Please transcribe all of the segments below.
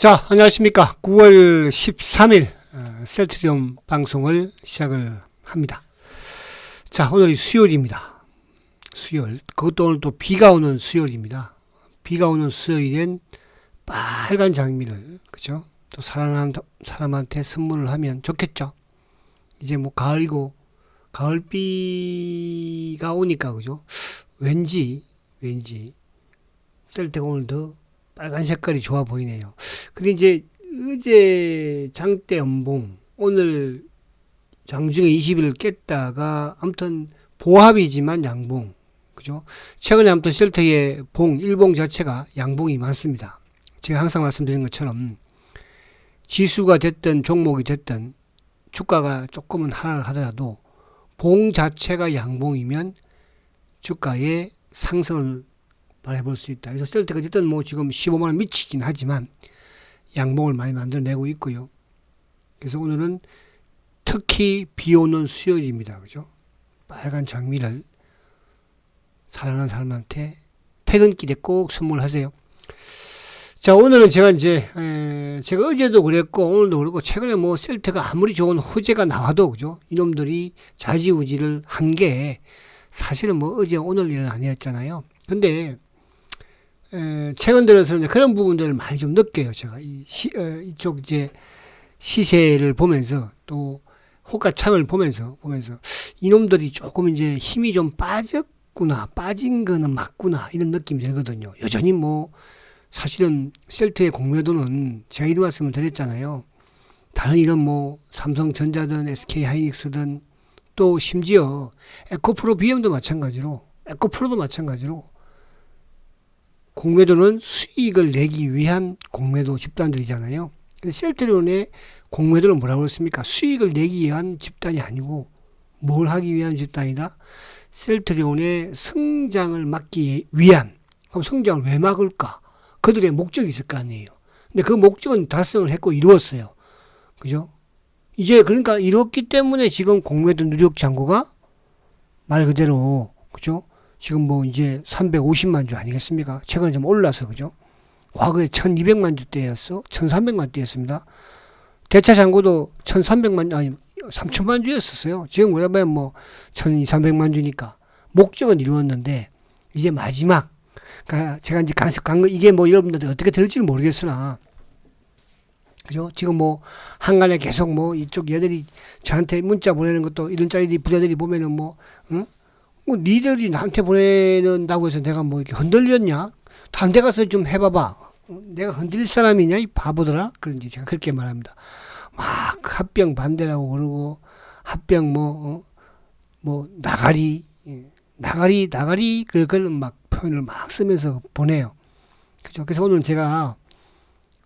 자, 안녕하십니까. 9월 13일 셀트리온 방송을 시작을 합니다. 자, 오늘이 수요일입니다. 수요일. 그것도 오늘 또 비가 오는 수요일입니다. 비가 오는 수요일엔 빨간 장미를, 그죠? 또 사랑하는 사람한테 선물을 하면 좋겠죠. 이제 뭐 가을이고, 가을비가 오니까, 그죠? 왠지, 셀트가 오늘 더 빨간 색깔이 좋아 보이네요. 근데 이제 어제 장대 연봉, 오늘 장중에 20일을 깼다가 아무튼 보합이지만 양봉, 그죠? 최근에 아무튼 셀트의 일봉 자체가 양봉이 많습니다. 제가 항상 말씀드린 것처럼 지수가 됐든 종목이 됐든 주가가 조금은 하락하더라도 봉 자체가 양봉이면 주가의 상승을 말해볼 수 있다. 그래서 셀트가 어쨌든 뭐 지금 15만원 미치긴 하지만 양봉을 많이 만들어내고 있고요. 그래서 오늘은 특히 비 오는 수요일입니다. 그죠? 빨간 장미를 사랑하는 사람한테 퇴근길에 꼭 선물하세요. 자, 오늘은 제가 제가 어제도 그랬고 오늘도 그랬고 최근에 뭐 셀트가 아무리 좋은 호재가 나와도, 그죠? 이놈들이 좌지우지를 한 게 사실은 뭐 어제 오늘 일은 아니었잖아요. 근데 최근 들어서 그런 부분들을 많이 좀 느껴요. 제가 이쪽 시세를 보면서 또 호가창을 보면서 이놈들이 조금 이제 힘이 좀 빠진 거는 맞구나 이런 느낌이 들거든요. 여전히 뭐 사실은 셀트의 공매도는 제가 이런 말씀을 드렸잖아요. 다른 이런 뭐 삼성전자든 SK 하이닉스든 또 심지어 에코프로 BM도 마찬가지로 공매도는 수익을 내기 위한 공매도 집단들이잖아요. 근데 셀트리온의 공매도는 뭐라고 그랬습니까? 수익을 내기 위한 집단이 아니고 뭘 하기 위한 집단이다? 셀트리온의 성장을 막기 위한. 그럼 성장을 왜 막을까? 그들의 목적이 있을 거 아니에요. 근데 그 목적은 달성을 했고 이루었어요. 그죠? 이제 그러니까 이뤘기 때문에 지금 공매도 누적 잔고가 말 그대로, 그죠? 지금 뭐 이제 350만 주 아니겠습니까? 최근에 좀 올라서, 그죠? 과거에 1200만 주대였어. 1300만 주였습니다. 대차 잔고도 3000만 주였었어요. 지금 왜냐면 뭐 1200~300만 주니까 목적은 이루었는데 이제 마지막, 그러니까 제가 이제 이게 뭐 여러분들 어떻게 들을지는 모르겠으나, 그죠? 지금 뭐 한간에 계속 뭐 이쪽 얘들이 저한테 문자 보내는 것도 이런 짜리 부자들이 보면은 뭐, 응? 뭐 니들이 나한테 보내는다고 해서 내가 뭐 이렇게 흔들렸냐? 다른 데 가서 좀 해봐봐. 내가 흔들릴 사람이냐 이 바보들아? 그런지 제가 그렇게 말합니다. 막 합병 반대라고 그러고 합병 뭐 나가리 그걸 막 표현을 막 쓰면서 보내요. 그죠? 그래서 오늘 제가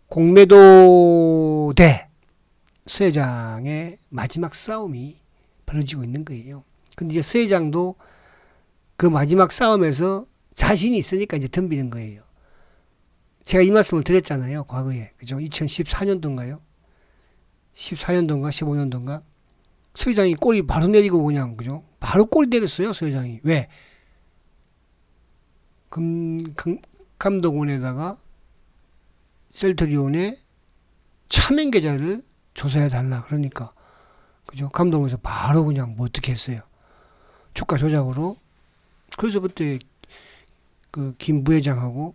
공매도 대 수혜장의 마지막 싸움이 벌어지고 있는 거예요. 근데 이제 수혜장도 그 마지막 싸움에서 자신이 있으니까 이제 덤비는 거예요. 제가 이 말씀을 드렸잖아요. 과거에. 그죠? 2014년도인가요? 14년도인가? 15년도인가? 수혜장이 꼬리 바로 내리고 그냥, 그죠? 바로 꼬리 내렸어요. 수혜장이. 왜? 감독원에다가 셀트리온의 차명 계좌를 조사해달라. 그러니까. 그죠? 감독원에서 바로 그냥 뭐 어떻게 했어요? 주가 조작으로. 그래서 그때 그 김 부회장하고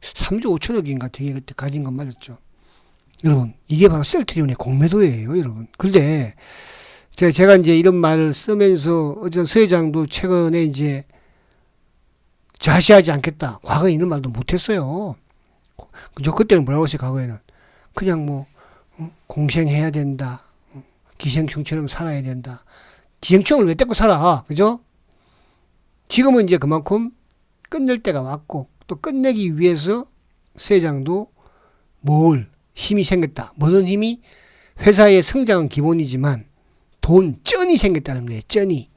3조 5천억인가 되게 그때 가진 건 맞았죠. 여러분, 이게 바로 셀트리온의 공매도예요, 여러분. 근데 제가 이제 이런 말을 쓰면서 어떤 서회장도 최근에 이제 좌시하지 않겠다. 과거에 이런 말도 못했어요. 그죠? 그때는 뭐라고 했어요, 과거에는. 그냥 뭐 공생해야 된다. 기생충처럼 살아야 된다. 기생충을 왜 떼고 살아? 그죠? 지금은 이제 그만큼 끝낼 때가 왔고 또 끝내기 위해서 세장도 힘이 생겼다. 무슨 힘이? 회사의 성장은 기본이지만 쩐이 생겼다는 거예요. 쩐이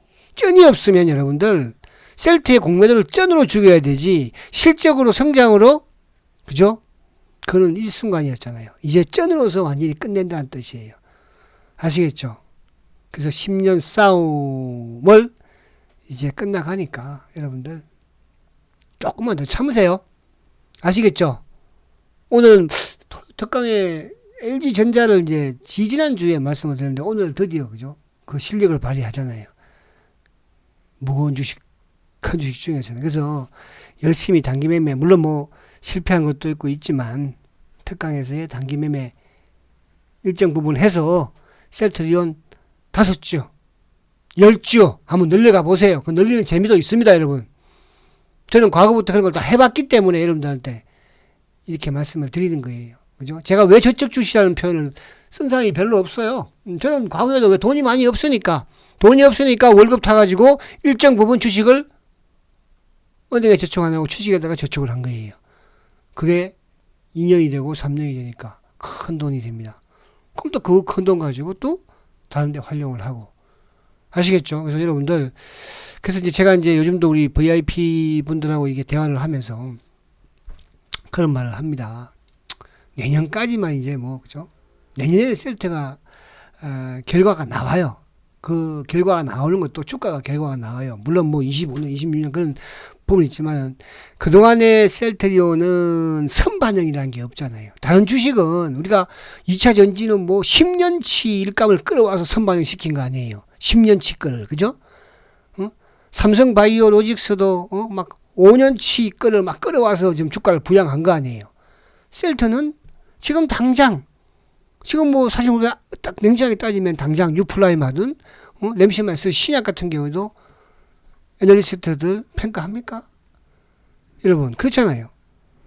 없으면 여러분들 셀트의 공매도를 쩐으로 죽여야 되지 실적으로 성장으로, 그죠? 그는 일순간이었잖아요. 이제 쩐으로서 완전히 끝낸다는 뜻이에요. 아시겠죠? 그래서 10년 싸움을 이제 끝나가니까 여러분들 조금만 더 참으세요. 아시겠죠? 오늘 특강에 LG전자를 이제 지지난주에 말씀을 드렸는데 오늘 드디어 그죠? 그 실력을 발휘하잖아요. 무거운 주식, 큰 주식 중에서는. 그래서 열심히 단기 매매, 물론 뭐 실패한 것도 있고 있지만 특강에서의 단기 매매 일정 부분 해서 셀트리온 5주, 10주 한번 늘려가 보세요. 그 늘리는 재미도 있습니다, 여러분. 저는 과거부터 그런 걸 다 해봤기 때문에 여러분들한테 이렇게 말씀을 드리는 거예요. 그죠? 제가 왜 저쪽 주시라는 표현을 쓴 사람이 별로 없어요. 저는 과거에도 왜 돈이 많이 없으니까 월급 타가지고 일정 부분 주식을 은행에 저축 안 하고 주식에다가 저축을 한 거예요. 그게 2년이 되고 3년이 되니까 큰 돈이 됩니다. 그럼 또 그 큰 돈 가지고 또 다른 데 활용을 하고. 아시겠죠? 그래서 여러분들, 그래서 이제 제가 이제 요즘도 우리 VIP 분들하고 이게 대화를 하면서 그런 말을 합니다. 내년까지만 이제 뭐, 그죠? 내년에 셀트가, 결과가 나와요. 그 결과가 나오는 것도 주가가 결과가 나와요. 물론 뭐 25년, 26년 그런 부분이 있지만 그동안의 셀트리온은 선반영이라는 게 없잖아요. 다른 주식은 우리가 2차 전지는 뭐 10년치 일감을 끌어와서 선반영 시킨 거 아니에요. 10년치 거를, 그죠? 삼성 바이오로직스도 막 5년치 거를 막 끌어와서 지금 주가를 부양한 거 아니에요. 셀트는 지금 당장, 지금 뭐 사실 우리가 딱 냉정하게 따지면 당장 유플라임하든 램시마스 신약 같은 경우도 애널리스트들 평가합니까? 여러분 그렇잖아요.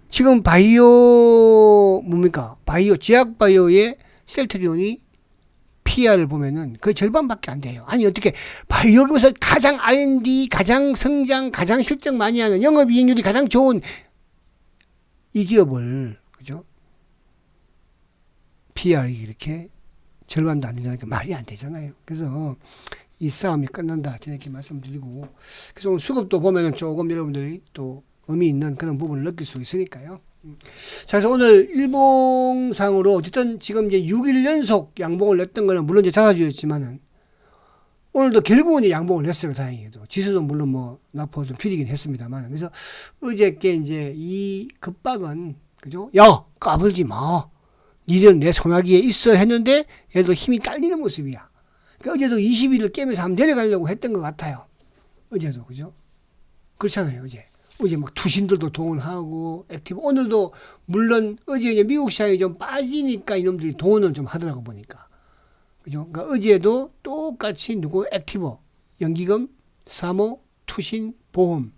지금 바이오 뭡니까? 바이오 제약 바이오의 셀트리온이 PR을 보면은 거의 절반밖에 안 돼요. 아니 어떻게 바이오기에서 가장 R&D, 가장 성장, 가장 실적 많이 하는 영업이익률이 가장 좋은 이 기업을 그죠? PR이 이렇게 절반도 안 된다니까 말이 안 되잖아요. 그래서 이 싸움이 끝난다 이렇게 말씀드리고, 그래서 오늘 수급도 보면은 조금 여러분들이 또 의미 있는 그런 부분을 느낄 수 있으니까요. 자, 그래서 오늘 일봉상으로 어쨌든 지금 이제 6일 연속 양봉을 냈던 거는 물론 이제 자사주였지만은 오늘도 결국은 양봉을 냈어요. 다행히도. 지수도 물론 뭐 낙폭 좀 줄이긴 했습니다만. 그래서 어저께 이제 이 급박은 그죠? 야 까불지 마. 니들은 내 손아귀에 있어 했는데 얘도 힘이 딸리는 모습이야. 그러니까 어제도 20일을 깨면서 한번 내려가려고 했던 것 같아요. 어제도 그죠? 그렇잖아요. 어제 막 투신들도 동원하고 액티브. 오늘도 물론 어제 이제 미국 시장이 좀 빠지니까 이놈들이 동원을 좀 하더라고 보니까. 그죠? 그러니까 어제도 똑같이 누구 액티브, 연기금, 사모, 투신, 보험.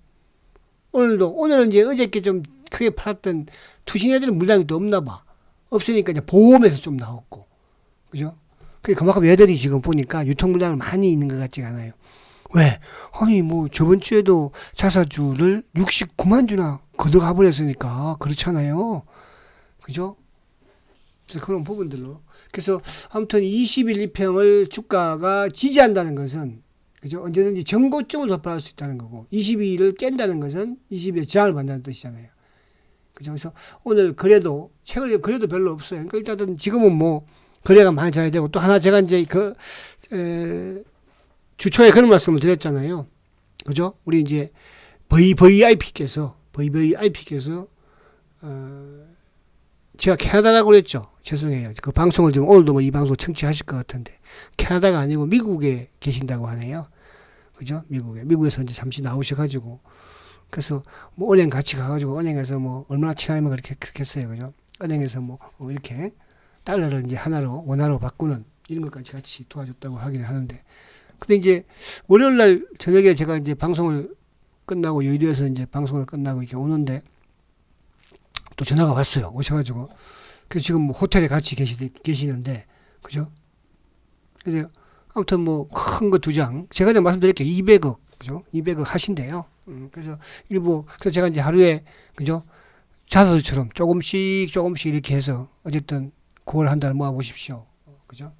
오늘은 이제 어저께 좀 크게 팔았던 투신 애들은 물량이 또 없나 봐. 없으니까 이제 보험에서 좀 나왔고. 그죠? 그만큼 애들이 지금 보니까 유통 물량을 많이 있는 것 같지가 않아요. 왜? 아니 뭐 저번 주에도 자사주를 69만 주나 걷어가 버렸으니까 그렇잖아요. 그죠? 그래서 그런 부분들로. 그래서 아무튼 20일 2평을 주가가 지지한다는 것은 그죠? 언제든지 전고점을 돌파할 수 있다는 거고 22일을 깬다는 것은 20일에 저항을 받는다는 뜻이잖아요. 그죠? 그래서 오늘 최근에 거래도 별로 없어요. 그러니까 일단은 지금은 뭐 거래가 많이 잘 되고 또 하나 제가 이제 주초에 그런 말씀을 드렸잖아요. 그죠? 우리 이제 VVIP께서 제가 캐나다라고 그랬죠. 죄송해요. 그 방송을 지금 오늘도 뭐 이 방송 청취하실 것 같은데 캐나다가 아니고 미국에 계신다고 하네요. 그죠? 미국에서 이제 잠시 나오셔가지고 그래서 뭐 은행 같이 가가지고 은행에서 뭐 얼마나 친하면 그렇게 했어요. 그죠? 은행에서 뭐 이렇게 달러를 이제 원화로 바꾸는 이런 것까지 같이 도와줬다고 하긴 하는데 근데 이제 월요일 날 저녁에 제가 이제 방송을 끝나고 여의도에서 이제 방송을 끝나고 이렇게 오는데 또 전화가 왔어요. 오셔가지고 그래서 지금 뭐 호텔에 같이 계시는데 그죠? 그래서 아무튼 뭐 큰 거 2장 제가 이제 말씀드릴게요. 200억 그죠? 200억 하신대요. 그래서 그래서 제가 이제 하루에 그죠? 자사주처럼 조금씩 이렇게 해서 어쨌든 9월 한 달 모아보십시오. 그죠?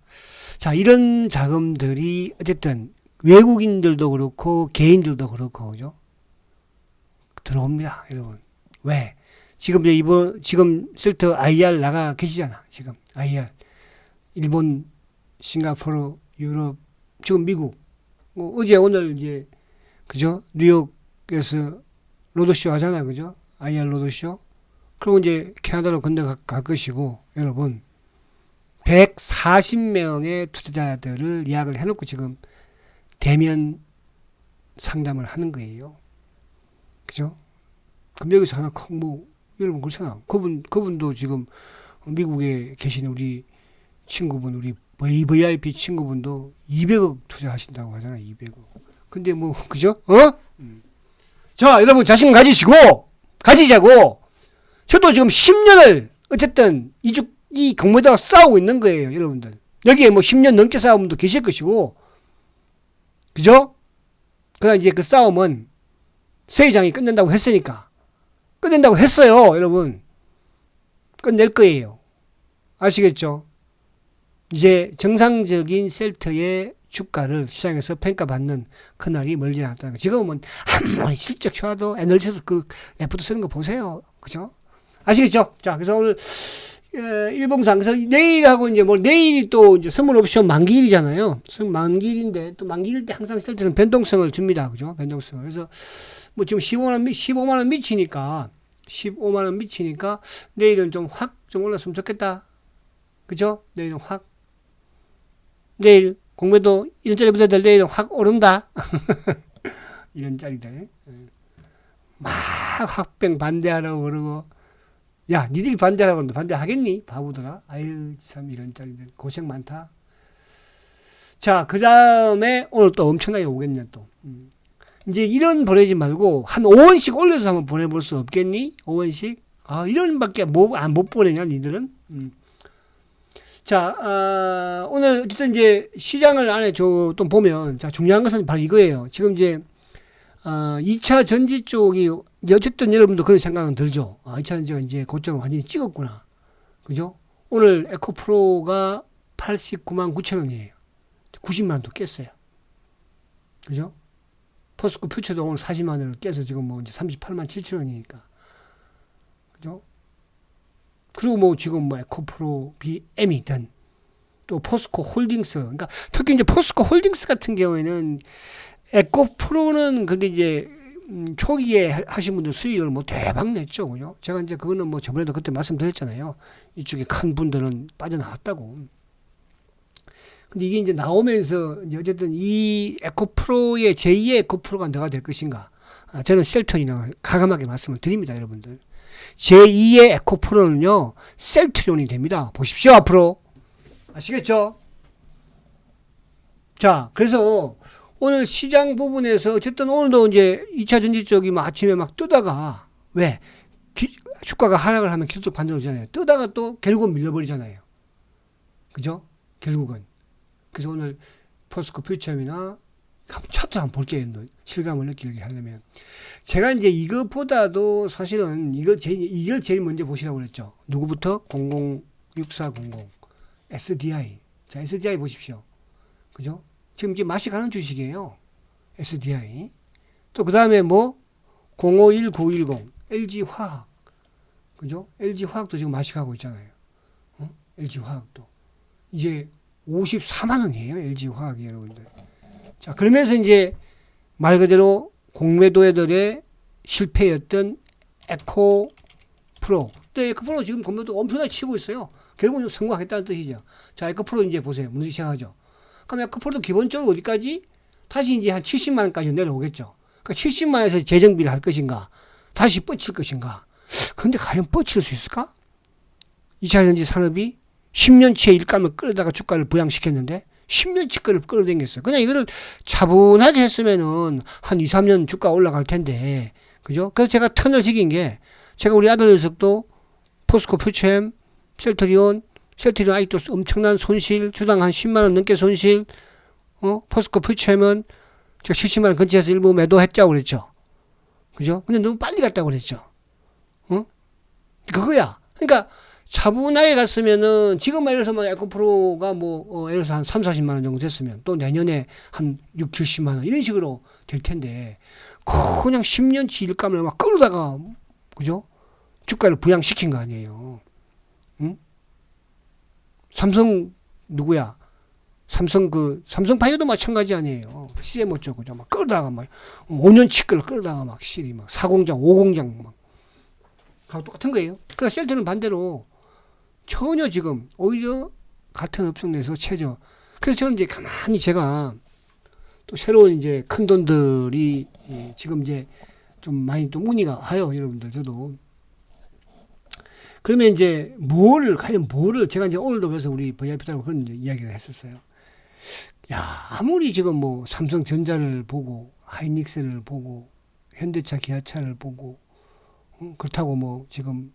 자, 이런 자금들이 어쨌든 외국인들도 그렇고 개인들도 그렇고 그죠? 들어옵니다, 여러분. 왜? 지금 지금 셀트 IR 나가 계시잖아. 지금 IR 일본, 싱가포르, 유럽, 지금 미국. 어제 오늘 이제 그죠? 뉴욕에서 로드쇼 하잖아요, 그죠? IR 로드쇼. 그리고 이제 캐나다로 건너갈 것이고, 여러분, 140명의 투자자들을 예약을 해놓고 지금 대면 상담을 하는 거예요. 그죠? 그럼 여기서 하나 여러분 그렇잖아. 그분도 지금 미국에 계신 우리 친구분, 우리 VIP 친구분도 200억 투자하신다고 하잖아, 200억. 근데 뭐, 그죠? 자, 여러분 자신 가지자고. 저도 지금 10년을 어쨌든 이 공매도가 싸우고 있는 거예요, 여러분들. 여기에 뭐 10년 넘게 싸운 분도 계실 것이고, 그죠? 그러나 이제 그 싸움은 새 회장이 끝낸다고 했어요, 여러분. 끝낼 거예요. 아시겠죠? 이제 정상적인 셀트의 주가를 시장에서 평가받는 그날이 멀지 않았다는 거. 지금은 아무리 실적 좋아도 애널리스트 그 레포트 쓰는 거 보세요. 그죠? 아시겠죠? 자, 그래서 오늘 일봉상 그래서 내일하고 이제 뭐 내일이 또 이제 선물 옵션 만기일이잖아요. 만기일인데 또 만기일 때 항상 셀트는 변동성을 줍니다. 그죠? 변동성을. 그래서 뭐 지금 15만 원 미치니까 내일은 좀 확 좀 올랐으면 좋겠다. 그죠? 내일은 내일 공매도 1짜리 부자들 내일은 확 오른다. 이런 짜리들. 막 확병 반대하라고 그러고, 야, 니들이 반대하라고 하는데 반대하겠니? 바보들아. 아유, 참, 이런 짜리들. 고생 많다. 자, 그 다음에 오늘 또 엄청나게 오겠네, 또. 이제 이런 보내지 말고, 한 5원씩 올려서 한번 보내볼 수 없겠니? 5원씩? 아, 이런 밖에 못 보내냐, 니들은? 자, 오늘 어쨌든 이제 시장을 안에 또 보면, 자, 중요한 것은 바로 이거예요. 지금 이제, 2차 전지 쪽이, 이제 어쨌든 여러분도 그런 생각은 들죠. 2차 전지가 이제 고점을 완전히 찍었구나. 그죠? 오늘 에코프로가 89만 9천 원이에요. 90만 원도 깼어요. 그죠? 포스코 퓨처도 오늘 40만 원을 깨서 지금 뭐 이제 38만 7천 원이니까. 그죠? 그리고 뭐 지금 뭐 에코프로, BM이든 또 포스코 홀딩스, 그러니까 특히 이제 포스코 홀딩스 같은 경우에는 에코프로는 근데 이제 초기에 하신 분들 수익을 뭐 대박 냈죠, 그죠? 제가 이제 그거는 뭐 저번에도 그때 말씀드렸잖아요. 이쪽에 큰 분들은 빠져나왔다고. 근데 이게 이제 나오면서 이제 어쨌든 이 에코프로의 제2의 에코프로가 누가 될 것인가? 저는 셀턴이나 가감하게 말씀을 드립니다, 여러분들. 제2의 에코프로는요, 셀트리온이 됩니다. 보십시오, 앞으로. 아시겠죠? 자, 그래서 오늘 시장 부분에서 어쨌든 오늘도 이제 2차 전지 쪽이 막 아침에 막 뜨다가, 왜? 주가가 하락을 하면 계속 반등을 하잖아요. 뜨다가 또 결국은 밀려버리잖아요. 그죠? 결국은. 그래서 오늘 포스코 퓨처이나 차트 한번 볼게요. 실감을 느끼게 하려면. 제가 이제 이것보다도 사실은 이걸 제일 먼저 보시라고 그랬죠. 누구부터? 006400 SDI. 자, SDI 보십시오. 그죠? 지금 이제 맛이 가는 주식이에요. SDI. 또 그 다음에 뭐 051910 LG화학. 그죠? LG화학도 지금 맛이 가고 있잖아요. LG화학도. 이제 54만 원이에요. LG화학이 여러분들. 자, 그러면서 이제 말 그대로 공매도애들의 실패였던 에코프로. 또 에코프로 지금 공매도 엄청나게 치고 있어요. 결국은 성공하겠다는 뜻이죠. 자, 에코프로 이제 보세요. 문제 시작하죠. 그럼 에코프로도 기본적으로 어디까지? 다시 이제 한 70만 원까지 내려오겠죠. 그러니까 70만 원에서 재정비를 할 것인가? 다시 뻗칠 것인가? 근데 과연 뻗칠 수 있을까? 2차 전지 산업이 10년치의 일감을 끌어다가 주가를 부양시켰는데 10년치 거를 끌어당겼어요. 그냥 이거를 차분하게 했으면은 한 2, 3년 주가 올라갈 텐데. 그죠? 그래서 제가 턴을 지긴 게 제가 우리 아들 녀석도 포스코 퓨처엠, 셀트리온 아직도 엄청난 손실, 주당 한 10만 원 넘게 손실, 포스코 퓨처엠은 제가 70만 원 근처에서 일부 매도했자고 그랬죠. 그죠? 근데 너무 빨리 갔다고 그랬죠. 그거야. 그러니까 차분하게 갔으면은 지금 예를 들어서 막 에코프로가 뭐 예를 들어서 한 3, 40만 원 정도 됐으면 또 내년에 한 6, 70만 원 이런 식으로 될 텐데 그냥 10년치 일감을 막 끌어다가 그죠? 주가를 부양시킨 거 아니에요. 응? 삼성 누구야? 삼성바이오도 마찬가지 아니에요. CM 어쩌고 막 끌어다가 막 5년치 걸 끌어다가 막 실이 막 4공장, 5공장 막 하고 똑같은 거예요. 그러니까 셀트는 반대로 전혀 지금 오히려 같은 업종 내에서 최저. 그래서 저는 이제 가만히 제가 또 새로운 이제 큰 돈들이 지금 이제 좀 많이 또 문의가 와요, 여러분들. 저도. 그러면 이제 과연 뭐를 제가 이제 오늘도 그래서 우리 VIP들하고 그런 이야기를 했었어요. 야, 아무리 지금 뭐 삼성전자를 보고 하이닉스를 보고 현대차, 기아차를 보고 그렇다고 뭐 지금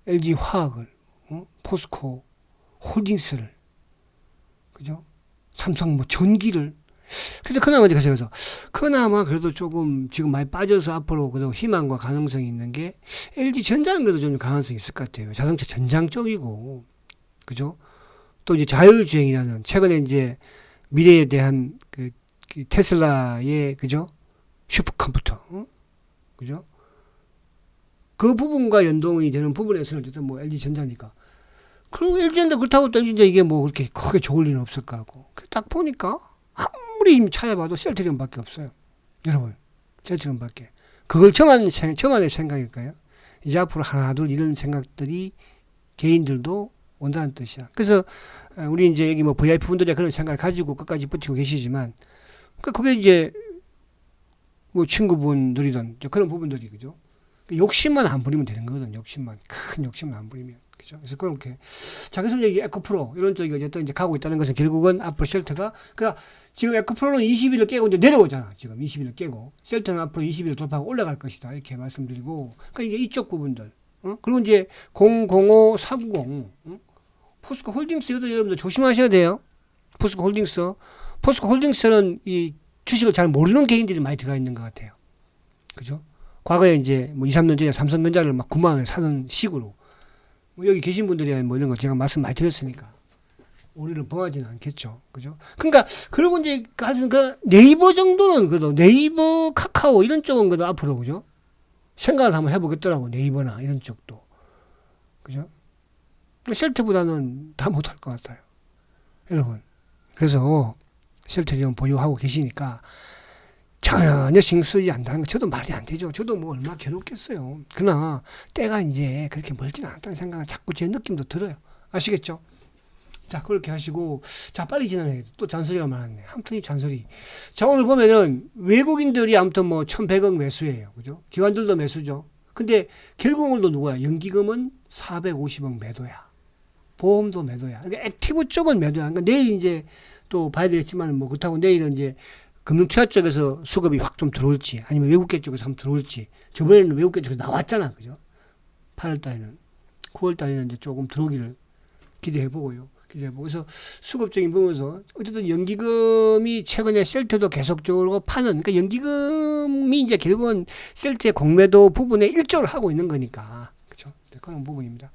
LG화학을 포스코 홀딩스를 그죠? 삼성 뭐 전기를 그래서 그나마 그래도 조금 지금 많이 빠져서 앞으로 그래도 희망과 가능성이 있는 게 LG전자는 그래도 좀 가능성이 있을 것 같아요. 자동차 전장 쪽이고 그죠? 또 이제 자율주행이라는 최근에 이제 미래에 대한 그 테슬라의 그죠? 슈퍼컴퓨터 그죠? 그 부분과 연동이 되는 부분에서는 어쨌든 뭐 LG전자니까. 그리고 LG전자 그렇다고 또 LG전자 이게 뭐 그렇게 크게 좋을 일은 없을 것 같고. 딱 보니까 아무리 찾아봐도 셀트리온밖에 없어요. 여러분, 셀트리온밖에. 그걸 저만의 생각일까요? 이제 앞으로 하나 둘 이런 생각들이 개인들도 온다는 뜻이야. 그래서 우리 이제 여기 뭐 VIP 분들이 그런 생각을 가지고 끝까지 버티고 계시지만, 그게 이제 뭐 친구분들이든 그런 부분들이 그죠? 욕심만 안 부리면 되는 거거든. 큰 욕심만 안 부리면. 그죠? 그래서 그렇게. 자, 그래서 여기 에코프로, 이런 쪽이 어쨌든 이제 가고 있다는 것은 결국은 앞으로 셀트가, 그러니까 지금 에코프로는 20일을 깨고 이제 내려오잖아. 지금 20일을 깨고. 셀트는 앞으로 20일을 돌파하고 올라갈 것이다. 이렇게 말씀드리고. 그러니까 이게 이쪽 부분들. 그리고 이제 005, 490, 포스코 홀딩스, 이것도 여러분들 조심하셔야 돼요. 포스코 홀딩스는 이 주식을 잘 모르는 개인들이 많이 들어가 있는 것 같아요. 그죠? 과거에 이제 뭐 2, 3년 전에 삼성전자를 막 9만 원에 사는 식으로 뭐 여기 계신 분들이 뭐 이런 거 제가 말씀 많이 드렸으니까 우리를 범하지는 않겠죠. 그죠? 그러니까 그리고 이제 그 네이버 정도는 그래도 네이버, 카카오 이런 쪽은 그래도 앞으로 그죠? 생각을 한번 해보겠더라고. 네이버나 이런 쪽도. 그죠? 셀트보다는 다 못할 것 같아요. 여러분. 그래서 셀트리온 보유하고 계시니까 전혀 신경 쓰지 않다는 거 저도 말이 안 되죠. 저도 뭐 얼마나 괴롭겠어요. 그러나 때가 이제 그렇게 멀지는 않다는 생각을 자꾸 제 느낌도 들어요. 아시겠죠? 자, 그렇게 하시고 자, 빨리 지나가야 돼. 또 잔소리가 많았네. 아무튼 이 잔소리. 자, 오늘 보면은 외국인들이 아무튼 뭐 1,100억 매수예요. 그죠? 기관들도 매수죠. 근데 결국 오늘도 누구야? 연기금은 450억 매도야. 보험도 매도야. 그러니까 액티브 쪽은 매도야. 그러니까 내일 이제 또 봐야 되겠지만 뭐 그렇다고 내일은 이제 금융투자 쪽에서 수급이 확 좀 들어올지 아니면 외국계 쪽에서 한번 들어올지. 저번에는 외국계 쪽에서 나왔잖아. 그죠? 8월 달에는. 9월 달에는 이제 조금 들어오기를 기대해 보고요. 그래서 수급적인 부분에서 어쨌든 연기금이 최근에 셀트도 계속적으로 파는, 그러니까 연기금이 이제 결국은 셀트의 공매도 부분에 일조를 하고 있는 거니까. 그죠? 그런 부분입니다.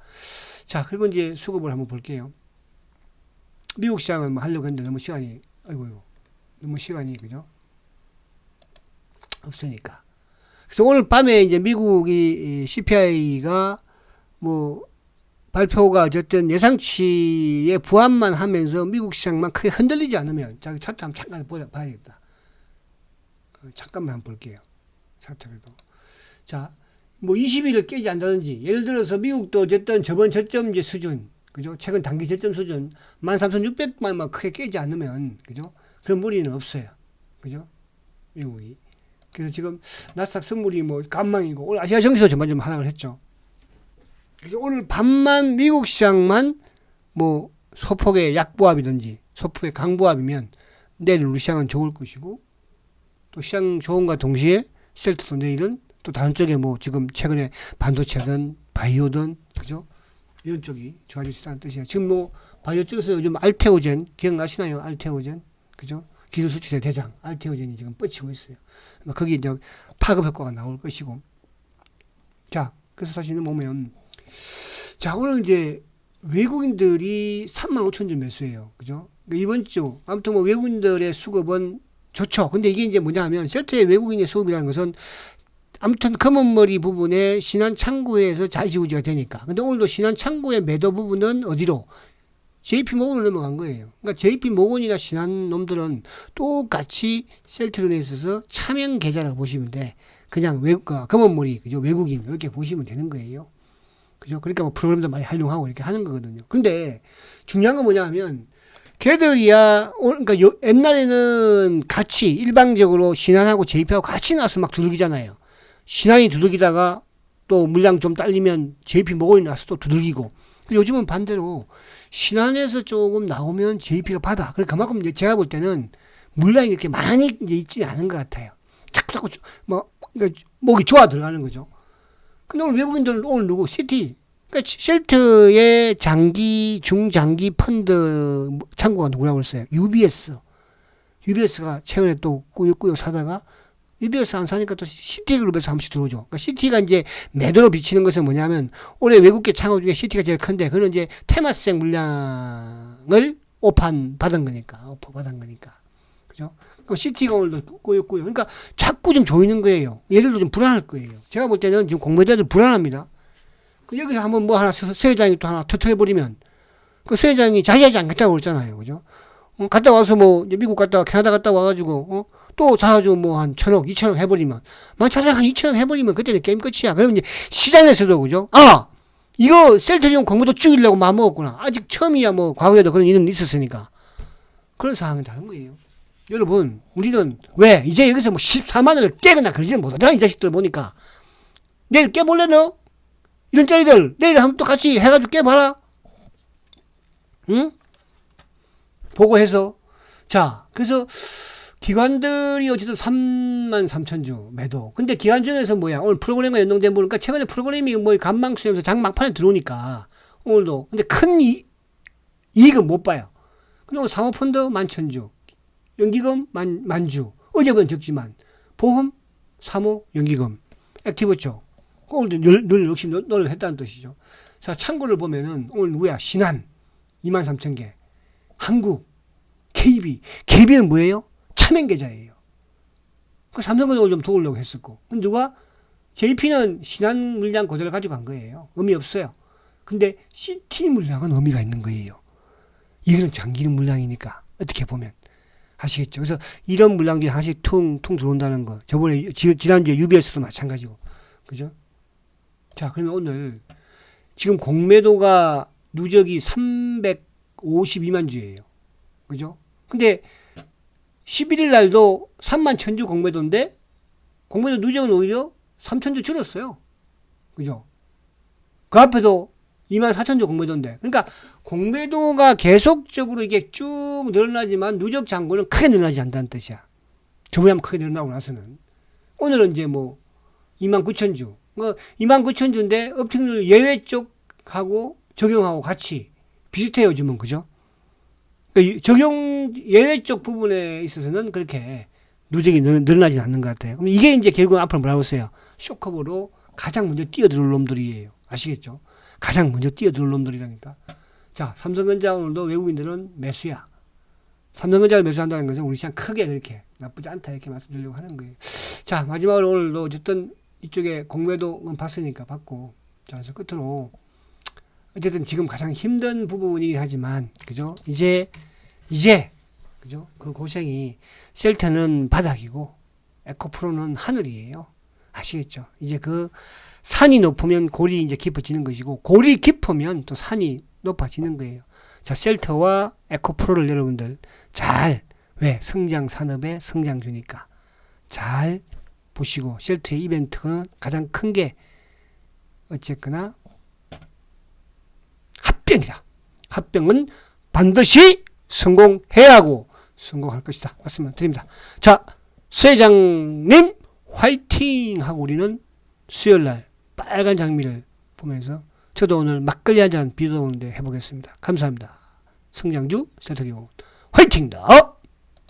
자, 그리고 이제 수급을 한번 볼게요. 미국 시장을 뭐 하려고 했는데 너무 시간이 그죠? 없으니까. 그래서 오늘 밤에 이제 미국이 CPI가 뭐 발표가 어쨌든 예상치에 부합만 하면서 미국 시장만 크게 흔들리지 않으면, 자, 차트 한번 잠깐 봐야겠다. 잠깐만 한번 볼게요. 차트를도. 자, 뭐 20일을 깨지 않다든지, 예를 들어서 미국도 어쨌든 저번 저점제 수준, 그죠? 최근 단기 저점 수준 13,600만만 크게 깨지 않으면, 그죠? 그런 무리는 없어요. 그죠? 미국이. 그래서 지금 나스닥 선물이 뭐 간망이고, 오늘 아시아 정시도 전반 좀 하락을 했죠. 그래서 오늘 밤만 미국 시장만 뭐 소폭의 약보합이든지 소폭의 강보합이면 내일 우리 시장은 좋을 것이고, 또 시장 좋은과 동시에 셀트도 내일은 또 다른 쪽에 뭐 지금 최근에 반도체든 바이오든 그죠? 이런 쪽이 좋아질 수 있다는 뜻이에요. 지금 뭐 바이오 쪽에서 요즘 알테오젠 기억나시나요? 알테오젠 그죠? 기술 수출의 대장 알테오젠이 지금 뻗치고 있어요. 거기 이제 파급 효과가 나올 것이고. 자, 그래서 사실은 보면 자, 오늘 이제 외국인들이 35,000주 매수해요. 그죠? 이번 주 아무튼 뭐 외국인들의 수급은 좋죠. 근데 이게 이제 뭐냐 하면 셀트의 외국인의 수급이라는 것은 아무튼 검은머리 부분에 신한창구에서 자지우지가 되니까. 근데 오늘도 신한창구의 매도 부분은 어디로? JP모건으로 넘어간 거예요. 그러니까 JP모건이나 신한 놈들은 똑같이 셀트론에 있어서 차명 계좌라고 보시면 돼. 그냥 검은 머리, 그죠? 외국인, 이렇게 보시면 되는 거예요. 그죠? 그러니까 뭐 프로그램도 많이 활용하고 이렇게 하는 거거든요. 근데 중요한 건 뭐냐 하면, 걔들이야, 그러니까 옛날에는 같이 일방적으로 신한하고 JP하고 같이 나와서 막 두들기잖아요. 신한이 두들기다가 또 물량 좀 딸리면 JP 목원이 나서 또 두들기고. 요즘은 반대로 신한에서 조금 나오면 JP가 받아. 그만큼 이제 제가 볼 때는 물량이 이렇게 많이 이제 있지 않은 것 같아요. 자꾸 그러니까 목이 좋아 들어가는 거죠. 근데 오늘 외국인들은 오늘 누구? 시티. 그러니까 셀트의 장기, 중장기 펀드 창구가 누구라고 그랬어요? UBS. UBS가 최근에 또 꾸역꾸역 사다가 UBS 안 사니까 또 시티그룹에서 한 번씩 들어오죠. 그러니까 시티가 이제 매도로 비치는 것은 뭐냐면 올해 외국계 창업 중에 시티가 제일 큰데 그는 이제 테마스생 물량을 오판 받은 거니까. 오퍼 받은 거니까. 그죠? 그럼 시티가 오늘도 꾸역꾸역. 그러니까 자꾸 좀 조이는 거예요. 얘들도 좀 불안할 거예요. 제가 볼 때는 지금 공매도들 불안합니다. 여기서 한번 뭐 하나 서 회장이 또 하나 터트려버리면 그 서 회장이 자제하지 않겠다고 그랬잖아요. 그죠? 갔다 와서 뭐 미국 갔다 와 캐나다 갔다 와가지고 또 자주 뭐 한 1,000억, 2,000억 해버리면 자주 한 2,000억 해버리면 그때는 게임 끝이야. 그러면 이제 시장에서도 그죠? 이거 셀트리온 공매도 죽이려고 마음먹었구나. 아직 처음이야. 뭐 과거에도 그런 일은 있었으니까. 그런 상황은 다른 거예요. 여러분 우리는 왜 이제 여기서 뭐 14만원을 깨거나 그러지는 못하더라. 이 자식들 보니까. 내일 깨볼래 너? 이런 짜리들 내일 한번 또 같이 해가지고 깨봐라. 응? 보고해서. 자, 그래서 기관들이 어쨌든 33,000주 매도. 근데 기관 중에서 뭐야? 오늘 프로그램과 연동된 보니까 최근에 프로그램이 뭐 간망 수렴해서 장 막판에 들어오니까 오늘도. 근데 큰 이익은 못 봐요. 근데 오늘 사모펀드 11,000주, 연기금 만주. 어제보다는 적지만 보험, 사모, 연기금, 액티브 쪽. 오늘도 늘 역시 노력했다는 뜻이죠. 자, 창고를 보면은 오늘 누구야? 신한 23,000개, 한국, KB는 뭐예요? 차명 계좌예요. 그 삼성은 좀 도우려고 했었고. 근데 누가? JP는 신한 물량 그대로 가지고 간 거예요. 의미 없어요. 근데 CT 물량은 의미가 있는 거예요. 이거는 장기는 물량이니까 어떻게 보면 아시겠죠? 그래서 이런 물량들이 하나씩 퉁 들어온다는 거. 저번에 지난주에 UBS도 마찬가지고, 그죠? 자, 그러면 오늘 지금 공매도가 누적이 352만 주예요. 그죠? 근데 11일 날도 31,000주 공매도인데 공매도 누적은 오히려 3,000주 줄었어요. 그죠? 그 앞에도 24,000주 공매도인데. 그러니까 공매도가 계속적으로 이게 쭉 늘어나지만 누적 잔고는 크게 늘어나지 않다는 뜻이야. 저번에 한번 크게 늘어나고 나서는. 오늘은 이제 뭐 29,000주. 29,000주인데 업팅률 예외 쪽하고 적용하고 같이 비슷해요. 요즘은. 그죠? 그러니까 적용 예외 쪽 부분에 있어서는 그렇게 누적이 늘어나지 않는 것 같아요. 그럼 이게 이제 결국은 앞으로 뭐라고 했어요? 쇼커브로 가장 먼저 뛰어들 놈들이에요. 아시겠죠? 가장 먼저 뛰어들 놈들이라니까. 자, 삼성전자 오늘도 외국인들은 매수야. 삼성전자를 매수한다는 것은 우리 시장 크게 그렇게 나쁘지 않다 이렇게 말씀드리려고 하는 거예요. 자, 마지막으로 오늘도 어쨌든 이쪽에 공매도 봤으니까 받고. 자, 그래서 끝으로 어쨌든 지금 가장 힘든 부분이긴 하지만, 그죠? 이제, 그죠? 그 고생이, 셀트는 바닥이고, 에코프로는 하늘이에요. 아시겠죠? 이제 그 산이 높으면 골이 이제 깊어지는 것이고, 골이 깊으면 또 산이 높아지는 거예요. 자, 셀트와 에코프로를 여러분들 왜? 성장 산업의 성장주니까. 잘 보시고, 셀트의 이벤트가 가장 큰 게, 어쨌거나, 합병이다. 합병은 반드시 성공해야 하고 성공할 것이다. 말씀을 드립니다. 자, 수 회장님 화이팅 하고 우리는 수요일날 빨간 장미를 보면서 저도 오늘 막걸리 한잔 비도 오는데 해보겠습니다. 감사합니다. 성장주 셀트리온 화이팅다.